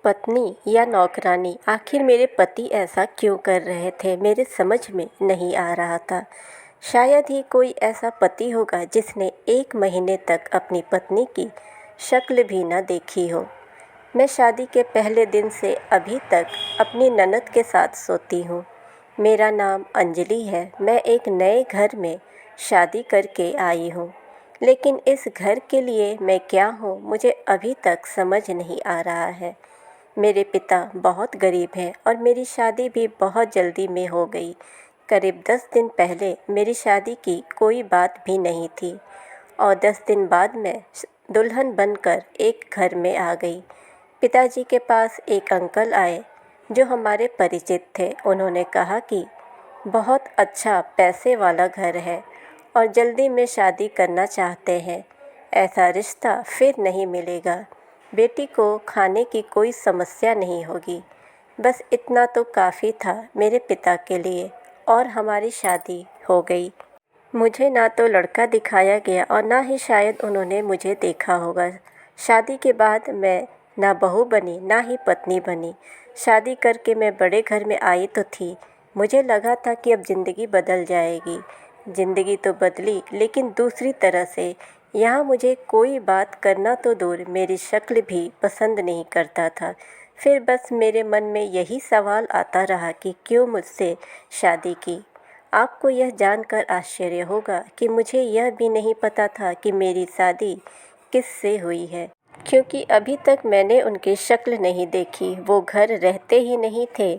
पत्नी या नौकरानी, आखिर मेरे पति ऐसा क्यों कर रहे थे, मेरे समझ में नहीं आ रहा था। शायद ही कोई ऐसा पति होगा जिसने 1 महीने तक अपनी पत्नी की शक्ल भी न देखी हो। मैं शादी के पहले दिन से अभी तक अपनी ननद के साथ सोती हूँ। मेरा नाम अंजलि है। मैं एक नए घर में शादी करके आई हूँ, लेकिन इस घर के लिए मैं क्या हूँ मुझे अभी तक समझ नहीं आ रहा है। मेरे पिता बहुत गरीब हैं और मेरी शादी भी बहुत जल्दी में हो गई। करीब 10 दिन पहले मेरी शादी की कोई बात भी नहीं थी और 10 दिन बाद मैं दुल्हन बनकर एक घर में आ गई। पिताजी के पास एक अंकल आए जो हमारे परिचित थे। उन्होंने कहा कि बहुत अच्छा पैसे वाला घर है और जल्दी में शादी करना चाहते हैं। ऐसा रिश्ता फिर नहीं मिलेगा। बेटी को खाने की कोई समस्या नहीं होगी। बस इतना तो काफ़ी था मेरे पिता के लिए और हमारी शादी हो गई। मुझे ना तो लड़का दिखाया गया और ना ही शायद उन्होंने मुझे देखा होगा। शादी के बाद मैं ना बहू बनी ना ही पत्नी बनी। शादी करके मैं बड़े घर में आई तो थी। मुझे लगा था कि अब ज़िंदगी बदल जाएगी। ज़िंदगी तो बदली, लेकिन दूसरी तरह से। यहाँ मुझे कोई बात करना तो दूर, मेरी शक्ल भी पसंद नहीं करता था। फिर बस मेरे मन में यही सवाल आता रहा कि क्यों मुझसे शादी की। आपको यह जानकर आश्चर्य होगा कि मुझे यह भी नहीं पता था कि मेरी शादी किससे हुई है, क्योंकि अभी तक मैंने उनकी शक्ल नहीं देखी। वो घर रहते ही नहीं थे,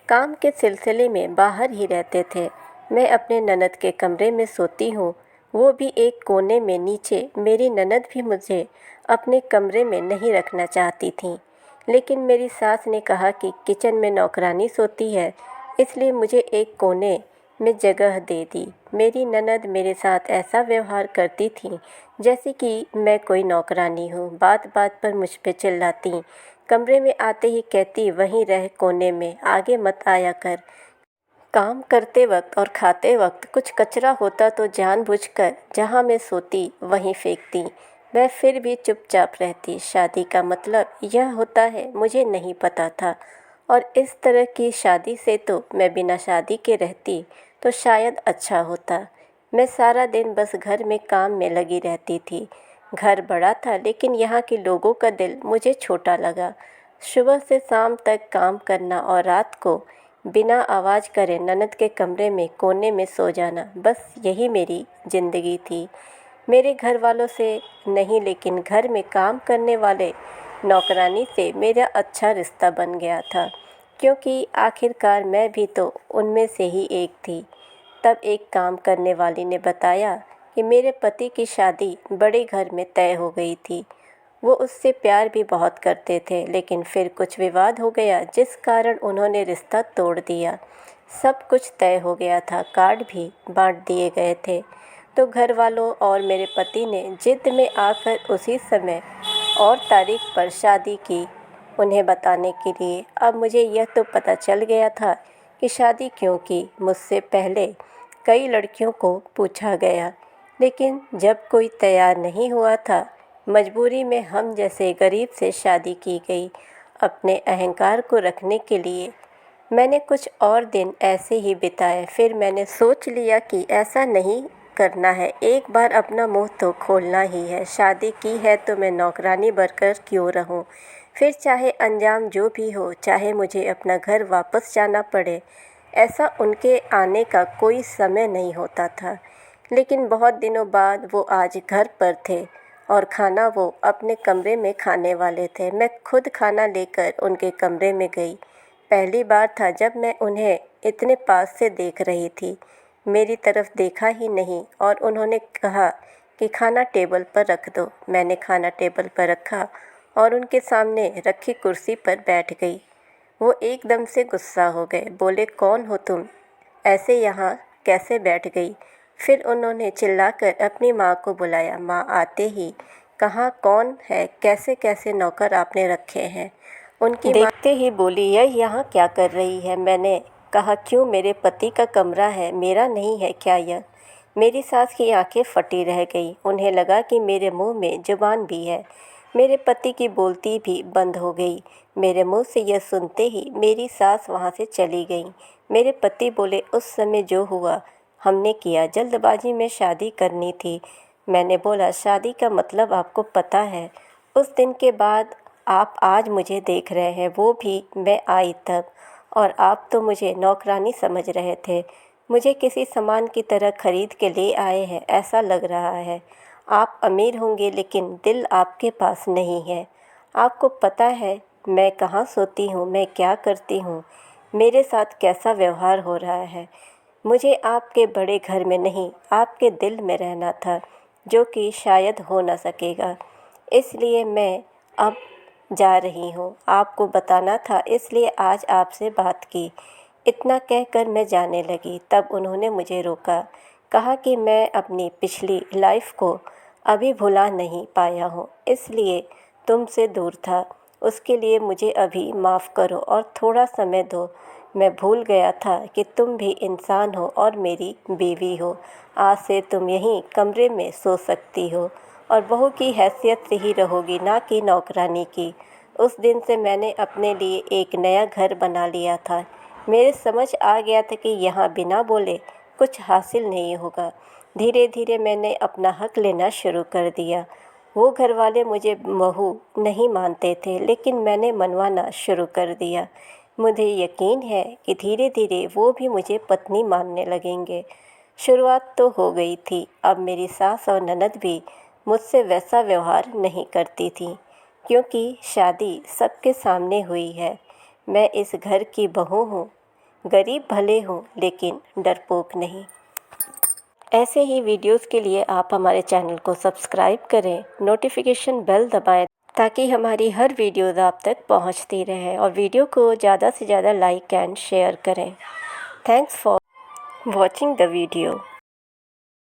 काम के सिलसिले में बाहर ही रहते थे। मैं अपने ननद के कमरे में सोती हूँ, वो भी एक कोने में नीचे। मेरी ननद भी मुझे अपने कमरे में नहीं रखना चाहती थी, लेकिन मेरी सास ने कहा कि किचन में नौकरानी सोती है, इसलिए मुझे एक कोने में जगह दे दी। मेरी ननद मेरे साथ ऐसा व्यवहार करती थी जैसे कि मैं कोई नौकरानी हूँ। बात बात पर मुझ पे चिल्लाती। कमरे में आते ही कहती, वहीं रह कोने में, आगे मत आया कर। काम करते वक्त और खाते वक्त कुछ कचरा होता तो जानबूझकर जहाँ मैं सोती वहीं फेंकती। मैं फिर भी चुपचाप रहती। शादी का मतलब यह होता है मुझे नहीं पता था, और इस तरह की शादी से तो मैं बिना शादी के रहती तो शायद अच्छा होता। मैं सारा दिन बस घर में काम में लगी रहती थी। घर बड़ा था, लेकिन यहाँ के लोगों का दिल मुझे छोटा लगा। सुबह से शाम तक काम करना और रात को बिना आवाज़ करे ननद के कमरे में कोने में सो जाना, बस यही मेरी ज़िंदगी थी। मेरे घर वालों से नहीं, लेकिन घर में काम करने वाले नौकरानी से मेरा अच्छा रिश्ता बन गया था, क्योंकि आखिरकार मैं भी तो उनमें से ही एक थी। तब एक काम करने वाली ने बताया कि मेरे पति की शादी बड़े घर में तय हो गई थी। वो उससे प्यार भी बहुत करते थे, लेकिन फिर कुछ विवाद हो गया जिस कारण उन्होंने रिश्ता तोड़ दिया। सब कुछ तय हो गया था, कार्ड भी बांट दिए गए थे। तो घर वालों और मेरे पति ने जिद में आकर उसी समय और तारीख पर शादी की, उन्हें बताने के लिए। अब मुझे यह तो पता चल गया था कि शादी क्यों की। मुझसे पहले कई लड़कियों को पूछा गया, लेकिन जब कोई तैयार नहीं हुआ था, मजबूरी में हम जैसे गरीब से शादी की गई, अपने अहंकार को रखने के लिए। मैंने कुछ और दिन ऐसे ही बिताए। फिर मैंने सोच लिया कि ऐसा नहीं करना है, एक बार अपना मुंह तो खोलना ही है। शादी की है तो मैं नौकरानी बनकर क्यों रहूं? फिर चाहे अंजाम जो भी हो, चाहे मुझे अपना घर वापस जाना पड़े, ऐसा उनके आने का कोई समय नहीं होता था। लेकिन बहुत दिनों बाद वो आज घर पर थे और खाना वो अपने कमरे में खाने वाले थे। मैं खुद खाना लेकर उनके कमरे में गई। पहली बार था जब मैं उन्हें इतने पास से देख रही थी। मेरी तरफ देखा ही नहीं और उन्होंने कहा कि खाना टेबल पर रख दो। मैंने खाना टेबल पर रखा और उनके सामने रखी कुर्सी पर बैठ गई। वो एकदम से गुस्सा हो गए, बोले, कौन हो तुम? ऐसे यहाँ कैसे बैठ गई? फिर उन्होंने चिल्लाकर अपनी माँ को बुलाया। माँ आते ही कहा, कौन है, कैसे कैसे नौकर आपने रखे हैं? उनकी देखते ही बोली, यह यहाँ क्या कर रही है? मैंने कहा, क्यों, मेरे पति का कमरा है, मेरा नहीं है क्या यह? मेरी सास की आंखें फटी रह गई। उन्हें लगा कि मेरे मुंह में जुबान भी है। मेरे पति की बोलती भी बंद हो गई। मेरे मुंह से यह सुनते ही मेरी सास वहाँ से चली गई। मेरे पति बोले, उस समय जो हुआ हमने किया, जल्दबाजी में शादी करनी थी। मैंने बोला, शादी का मतलब आपको पता है। उस दिन के बाद आप आज मुझे देख रहे हैं, वो भी मैं आई तब, और आप तो मुझे नौकरानी समझ रहे थे। मुझे किसी सामान की तरह खरीद के ले आए हैं ऐसा लग रहा है। आप अमीर होंगे लेकिन दिल आपके पास नहीं है। आपको पता है मैं कहाँ सोती हूँ, मैं क्या करती हूँ, मेरे साथ कैसा व्यवहार हो रहा है। मुझे आपके बड़े घर में नहीं, आपके दिल में रहना था, जो कि शायद हो ना सकेगा। इसलिए मैं अब जा रही हूँ। आपको बताना था इसलिए आज आपसे बात की। इतना कहकर मैं जाने लगी। तब उन्होंने मुझे रोका, कहा कि मैं अपनी पिछली लाइफ को अभी भुला नहीं पाया हूँ, इसलिए तुमसे दूर था। उसके लिए मुझे अभी माफ़ करो और थोड़ा समय दो। मैं भूल गया था कि तुम भी इंसान हो और मेरी बीवी हो। आज से तुम यहीं कमरे में सो सकती हो और बहू की हैसियत से ही रहोगी, ना कि नौकरानी की। उस दिन से मैंने अपने लिए एक नया घर बना लिया था। मेरे समझ आ गया था कि यहाँ बिना बोले कुछ हासिल नहीं होगा। धीरे धीरे मैंने अपना हक लेना शुरू कर दिया। वो घर वाले मुझे बहू नहीं मानते थे, लेकिन मैंने मनवाना शुरू कर दिया। मुझे यकीन है कि धीरे धीरे वो भी मुझे पत्नी मानने लगेंगे। शुरुआत तो हो गई थी, अब मेरी सास और ननद भी मुझसे वैसा व्यवहार नहीं करती थी, क्योंकि शादी सबके सामने हुई है। मैं इस घर की बहू हूँ, गरीब भले हूँ लेकिन डरपोक नहीं। ऐसे ही वीडियोस के लिए आप हमारे चैनल को सब्सक्राइब करें, नोटिफिकेशन बेल दबाएं ताकि हमारी हर वीडियोस आप तक पहुंचती रहे, और वीडियो को ज़्यादा से ज़्यादा लाइक एंड शेयर करें। Thanks for watching the video.